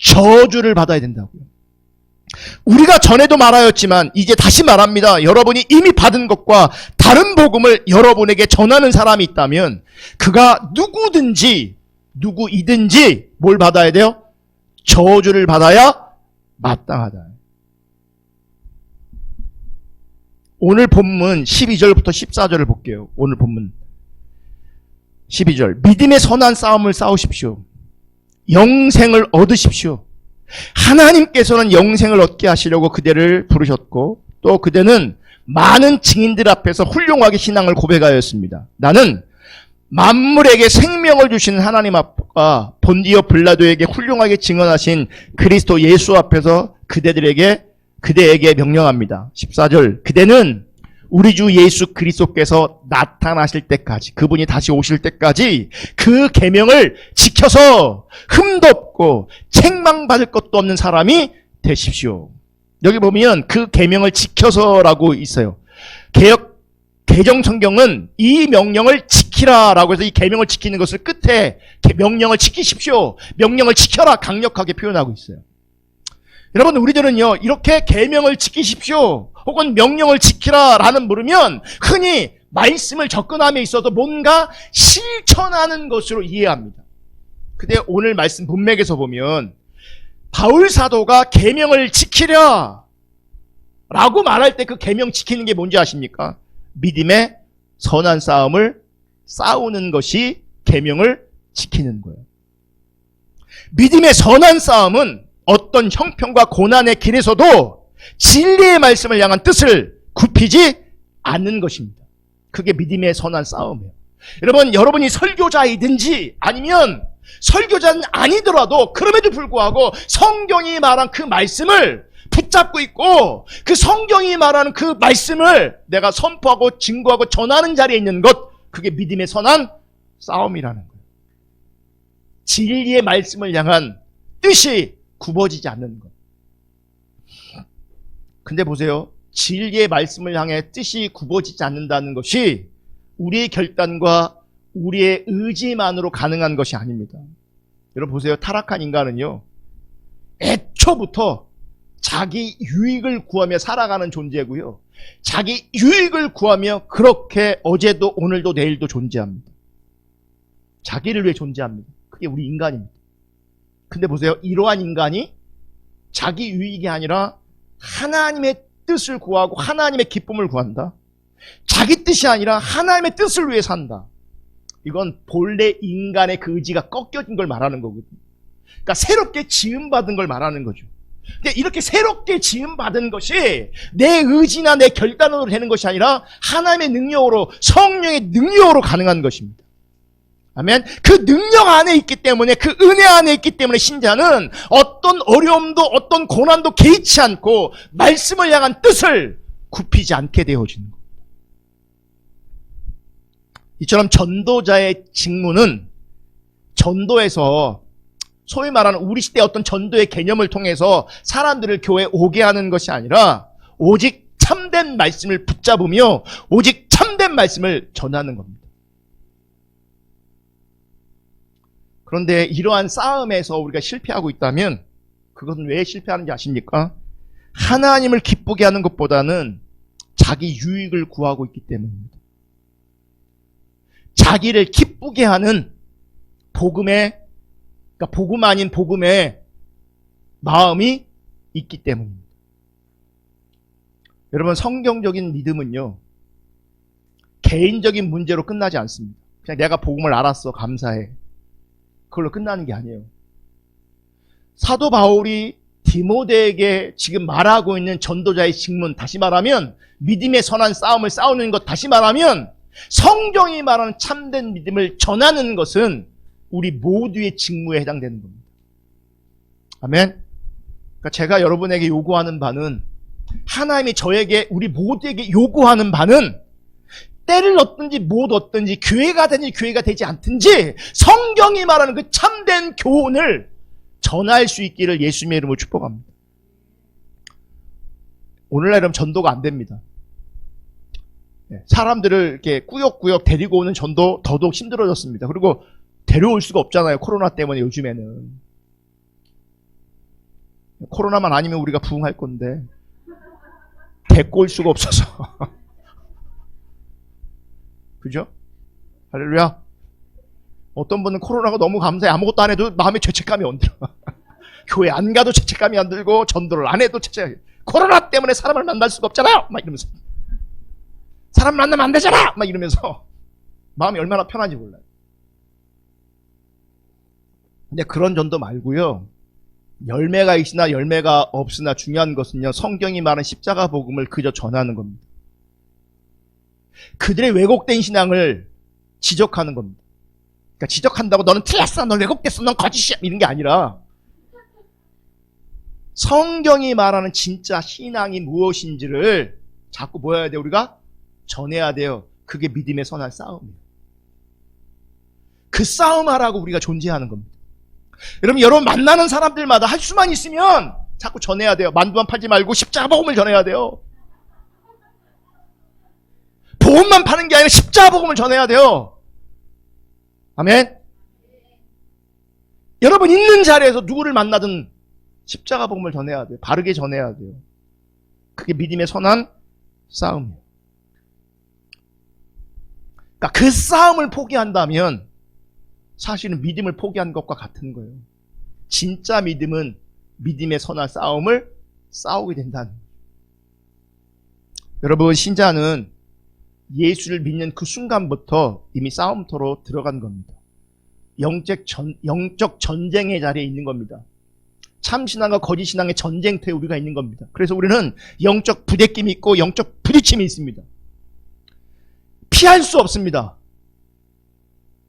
Speaker 1: 저주를 받아야 된다고요. 우리가 전에도 말하였지만 이제 다시 말합니다. 여러분이 이미 받은 것과 다른 복음을 여러분에게 전하는 사람이 있다면 그가 누구이든지 뭘 받아야 돼요? 저주를 받아야 마땅하다. 오늘 본문 12절부터 14절을 볼게요. 오늘 본문. 12절. 믿음의 선한 싸움을 싸우십시오. 영생을 얻으십시오. 하나님께서는 영생을 얻게 하시려고 그대를 부르셨고 또 그대는 많은 증인들 앞에서 훌륭하게 신앙을 고백하였습니다. 나는 만물에게 생명을 주시는 하나님 앞과 본디오 빌라도에게 훌륭하게 증언하신 그리스도 예수 앞에서 그대에게 명령합니다. 14절. 그대는 우리 주 예수 그리스도께서 나타나실 때까지, 그분이 다시 오실 때까지 그 계명을 지켜서 흠도 없고 책망받을 것도 없는 사람이 되십시오. 여기 보면 그 계명을 지켜서라고 있어요. 개정 성경은 이 명령을 지키라라고 해서 이 계명을 지키는 것을 끝에 명령을 지키십시오, 명령을 지켜라 강력하게 표현하고 있어요. 여러분, 우리들은요 이렇게 계명을 지키십시오 혹은 명령을 지키라라는 물으면 흔히 말씀을 접근함에 있어서 뭔가 실천하는 것으로 이해합니다. 근데 오늘 말씀 문맥에서 보면 바울 사도가 계명을 지키랴 라고 말할 때 그 계명 지키는 게 뭔지 아십니까? 믿음의 선한 싸움을 싸우는 것이 계명을 지키는 거예요. 믿음의 선한 싸움은 어떤 형편과 고난의 길에서도 진리의 말씀을 향한 뜻을 굽히지 않는 것입니다. 그게 믿음의 선한 싸움이에요. 여러분이 설교자이든지 아니면 설교자는 아니더라도 그럼에도 불구하고 성경이 말한 그 말씀을 붙잡고 있고 그 성경이 말하는 그 말씀을 내가 선포하고 증거하고 전하는 자리에 있는 것, 그게 믿음의 선한 싸움이라는 거예요. 진리의 말씀을 향한 뜻이 굽어지지 않는 것. 근데 보세요. 진리의 말씀을 향해 뜻이 굽어지지 않는다는 것이 우리의 결단과 우리의 의지만으로 가능한 것이 아닙니다. 여러분 보세요. 타락한 인간은요, 애초부터 자기 유익을 구하며 살아가는 존재고요. 자기 유익을 구하며 그렇게 어제도 오늘도 내일도 존재합니다. 자기를 위해 존재합니다. 그게 우리 인간입니다. 근데 보세요. 이러한 인간이 자기 유익이 아니라 하나님의 뜻을 구하고 하나님의 기쁨을 구한다. 자기 뜻이 아니라 하나님의 뜻을 위해 산다. 이건 본래 인간의 그 의지가 꺾여진 걸 말하는 거거든요. 그러니까 새롭게 지음받은 걸 말하는 거죠. 근데 이렇게 새롭게 지음받은 것이 내 의지나 내 결단으로 되는 것이 아니라 하나님의 능력으로, 성령의 능력으로 가능한 것입니다. 아멘. 그 능력 안에 있기 때문에, 그 은혜 안에 있기 때문에 신자는 어떤 어려움도 어떤 고난도 개의치 않고 말씀을 향한 뜻을 굽히지 않게 되어지는 겁니다. 이처럼 전도자의 직무는 전도에서 소위 말하는 우리 시대의 어떤 전도의 개념을 통해서 사람들을 교회에 오게 하는 것이 아니라 오직 참된 말씀을 붙잡으며 오직 참된 말씀을 전하는 겁니다. 그런데 이러한 싸움에서 우리가 실패하고 있다면 그것은 왜 실패하는지 아십니까? 하나님을 기쁘게 하는 것보다는 자기 유익을 구하고 있기 때문입니다. 자기를 기쁘게 하는 복음의, 그러니까 복음 아닌 복음의 마음이 있기 때문입니다. 여러분, 성경적인 믿음은요, 개인적인 문제로 끝나지 않습니다. 그냥 내가 복음을 알았어, 감사해. 그걸로 끝나는 게 아니에요. 사도 바울이 디모데에게 지금 말하고 있는 전도자의 직문, 다시 말하면 믿음의 선한 싸움을 싸우는 것, 다시 말하면 성경이 말하는 참된 믿음을 전하는 것은 우리 모두의 직무에 해당되는 겁니다. 아멘. 그러니까 제가 여러분에게 요구하는 바는, 하나님이 저에게, 우리 모두에게 요구하는 바는 때를 얻든지 못 얻든지 교회가 되든지 교회가 되지 않든지 성경이 말하는 그 참된 교훈을 전할 수 있기를 예수님의 이름으로 축복합니다. 오늘날은 전도가 안 됩니다. 사람들을 이렇게 꾸역꾸역 데리고 오는 전도 더더욱 힘들어졌습니다. 그리고 데려올 수가 없잖아요. 코로나 때문에 요즘에는. 코로나만 아니면 우리가 부흥할 건데 데리고 올 수가 없어서. 그죠? 할렐루야. 어떤 분은 코로나가 너무 감사해, 아무것도 안 해도 마음에 죄책감이 안 들어. 교회 안 가도 죄책감이 안 들고 전도를 안 해도 죄책감이, 코로나 때문에 사람을 만날 수가 없잖아요 막 이러면서, 사람 만나면 안 되잖아 막 이러면서 마음이 얼마나 편한지 몰라요. 근데 그런 전도 말고요. 열매가 있으나 열매가 없으나 중요한 것은요. 성경이 말하는 십자가 복음을 그저 전하는 겁니다. 그들의 왜곡된 신앙을 지적하는 겁니다. 그러니까 지적한다고 너는 틀렸어, 넌 왜곡됐어, 넌 거짓이야 이런 게 아니라 성경이 말하는 진짜 신앙이 무엇인지를 자꾸 뭐 해야 돼요? 우리가 전해야 돼요. 그게 믿음의 선한 싸움이에요. 그 싸움하라고 우리가 존재하는 겁니다. 여러분 만나는 사람들마다 할 수만 있으면 자꾸 전해야 돼요. 만두만 팔지 말고 십자가 복음을 전해야 돼요. 복음만 파는 게 아니라 십자가 복음을 전해야 돼요. 아멘. 여러분 있는 자리에서 누구를 만나든 십자가 복음을 전해야 돼요. 바르게 전해야 돼요. 그게 믿음의 선한 싸움이에요. 그러니까 그 싸움을 포기한다면 사실은 믿음을 포기한 것과 같은 거예요. 진짜 믿음은 믿음의 선한 싸움을 싸우게 된다는 거예요. 여러분 신자는 예수를 믿는 그 순간부터 이미 싸움터로 들어간 겁니다. 영적 전쟁의 자리에 있는 겁니다. 참신앙과 거짓신앙의 전쟁터에 우리가 있는 겁니다. 그래서 우리는 영적 부대낌이 있고 영적 부딪힘이 있습니다. 피할 수 없습니다.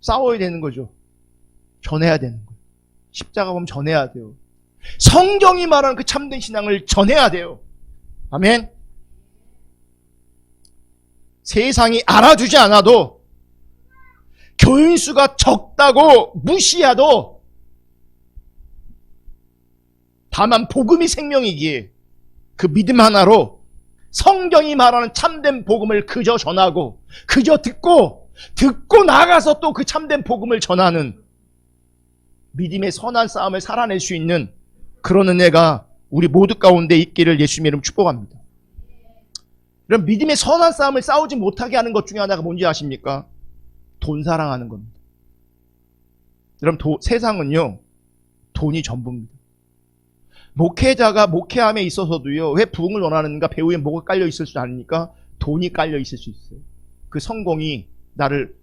Speaker 1: 싸워야 되는 거죠. 전해야 되는 거예요. 십자가 보면 전해야 돼요. 성경이 말하는 그 참된 신앙을 전해야 돼요. 아멘. 세상이 알아주지 않아도 교인 수가 적다고 무시해도 다만 복음이 생명이기에 그 믿음 하나로 성경이 말하는 참된 복음을 그저 전하고 그저 듣고 나가서 또 그 참된 복음을 전하는 믿음의 선한 싸움을 살아낼 수 있는 그런 은혜가 우리 모두 가운데 있기를 예수님의 이름으로 축복합니다. 그럼 믿음의 선한 싸움을 싸우지 못하게 하는 것 중에 하나가 뭔지 아십니까? 돈 사랑하는 겁니다. 여러분 세상은요 돈이 전부입니다. 목회자가 목회함에 있어서도요 왜 부흥을 원하는가? 배우에 뭐가 깔려 있을 줄 아닙니까? 돈이 깔려 있을 수 있어요. 그 성공이 나를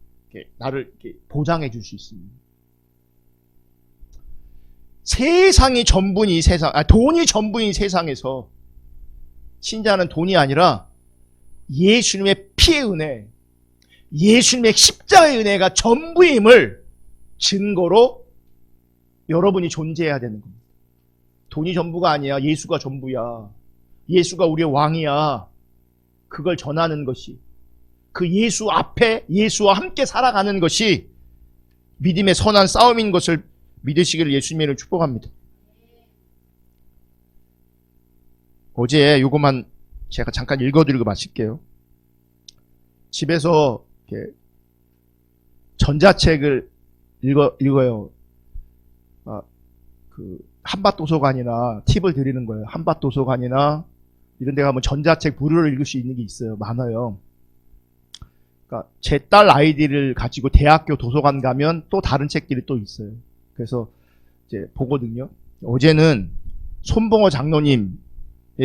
Speaker 1: 이렇게 보장해 줄 수 있습니다. 세상이 전부인 돈이 전부인 세상에서 신자는 돈이 아니라 예수님의 피의 은혜, 예수님의 십자가의 은혜가 전부임을 증거로 여러분이 존재해야 되는 겁니다. 돈이 전부가 아니야. 예수가 전부야. 예수가 우리의 왕이야. 그걸 전하는 것이, 그 예수 앞에 예수와 함께 살아가는 것이 믿음의 선한 싸움인 것을 믿으시기를 예수님의 이름으로 축복합니다. 어제 요거만 제가 잠깐 읽어드리고 마칠게요. 집에서 이렇게 전자책을 읽어요. 그 한밭도서관이나 팁을 드리는 거예요. 한밭도서관이나 이런 데 가면 전자책 무료로 읽을 수 있는 게 있어요. 많아요. 그러니까 제 딸 아이디를 가지고 대학교 도서관 가면 또 다른 책들이 또 있어요. 그래서 이제 보거든요. 어제는 손봉호 장로님에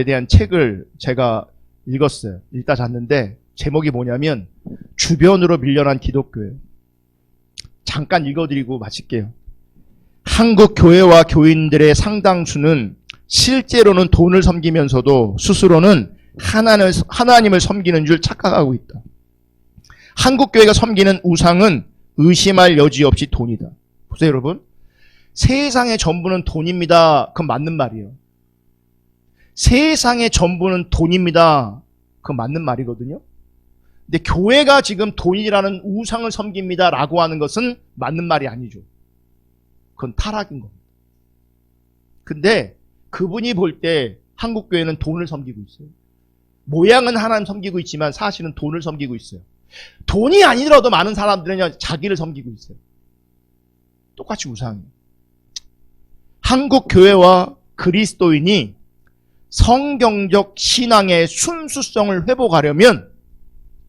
Speaker 1: 대한 책을 제가 읽었어요. 읽다 잤는데 제목이 뭐냐면 주변으로 밀려난 기독교예요. 잠깐 읽어드리고 마칠게요. 한국 교회와 교인들의 상당수는 실제로는 돈을 섬기면서도 스스로는 하나님을 섬기는 줄 착각하고 있다. 한국 교회가 섬기는 우상은 의심할 여지 없이 돈이다. 보세요, 여러분. 세상의 전부는 돈입니다. 그건 맞는 말이에요. 세상의 전부는 돈입니다. 그건 맞는 말이거든요. 근데 교회가 지금 돈이라는 우상을 섬깁니다 라고 하는 것은 맞는 말이 아니죠. 그건 타락인 겁니다. 근데 그분이 볼 때 한국 교회는 돈을 섬기고 있어요. 모양은 하나님 섬기고 있지만 사실은 돈을 섬기고 있어요. 돈이 아니더라도 많은 사람들은 자기를 섬기고 있어요. 똑같이 우상이에요. 한국 교회와 그리스도인이 성경적 신앙의 순수성을 회복하려면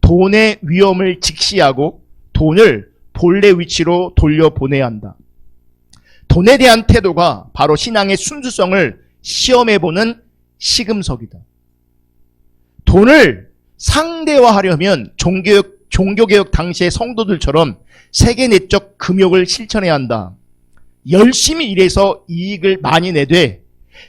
Speaker 1: 돈의 위험을 직시하고 돈을 본래 위치로 돌려보내야 한다. 돈에 대한 태도가 바로 신앙의 순수성을 시험해보는 시금석이다. 돈을 상대화하려면 종교개혁 당시의 성도들처럼 세계내적 금욕을 실천해야 한다. 열심히 일해서 이익을 많이 내되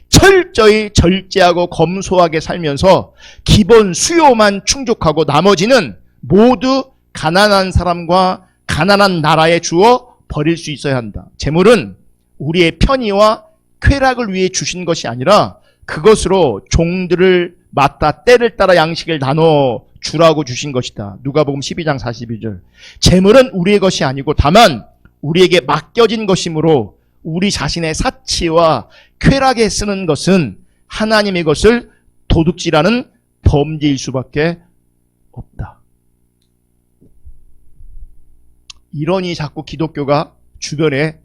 Speaker 1: 철저히 절제하고 검소하게 살면서 기본 수요만 충족하고 나머지는 모두 가난한 사람과 가난한 나라에 주어 버릴 수 있어야 한다. 재물은 우리의 편의와 쾌락을 위해 주신 것이 아니라 그것으로 종들을 맡아 때를 따라 양식을 나눠 주라고 주신 것이다. 누가복음 12장 42절. 재물은 우리의 것이 아니고 다만 우리에게 맡겨진 것이므로 우리 자신의 사치와 쾌락에 쓰는 것은 하나님의 것을 도둑질하는 범죄일 수밖에 없다. 이러니 자꾸 기독교가 주변에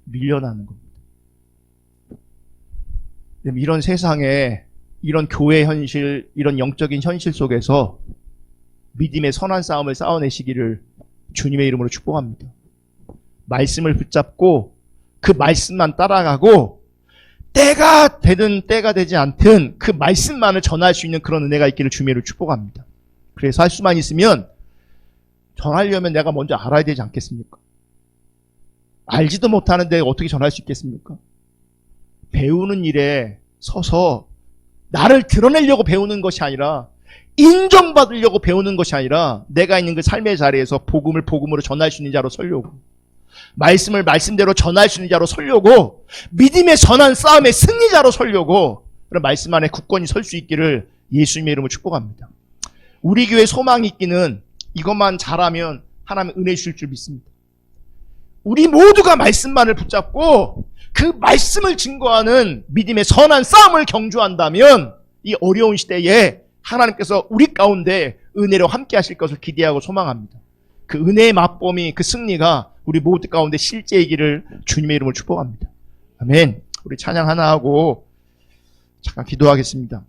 Speaker 1: 밀려나는 겁니다. 이런 세상에, 이런 교회 현실, 이런 영적인 현실 속에서 믿음의 선한 싸움을 싸워내시기를 주님의 이름으로 축복합니다. 말씀을 붙잡고 그 말씀만 따라가고 때가 되든 때가 되지 않든 그 말씀만을 전할 수 있는 그런 은혜가 있기를 주님의 이름으로 축복합니다. 그래서 할 수만 있으면 전하려면 내가 먼저 알아야 되지 않겠습니까? 알지도 못하는데 어떻게 전할 수 있겠습니까? 배우는 일에 서서 나를 드러내려고 배우는 것이 아니라 인정받으려고 배우는 것이 아니라 내가 있는 그 삶의 자리에서 복음을 복음으로 전할 수 있는 자로 서려고, 말씀을 말씀대로 전할 수 있는 자로 서려고, 믿음의 선한 싸움의 승리자로 서려고 그런 말씀 안에 굳건히 설 수 있기를 예수님의 이름으로 축복합니다. 우리 교회 소망이 있기는 이것만 잘하면 하나님 은혜 주실 줄 믿습니다. 우리 모두가 말씀만을 붙잡고 그 말씀을 증거하는 믿음의 선한 싸움을 경주한다면 이 어려운 시대에 하나님께서 우리 가운데 은혜로 함께 하실 것을 기대하고 소망합니다. 그 은혜의 맛봄이, 그 승리가 우리 모두 가운데 실제이기를 주님의 이름으로 축복합니다. 아멘. 우리 찬양 하나 하고 잠깐 기도하겠습니다.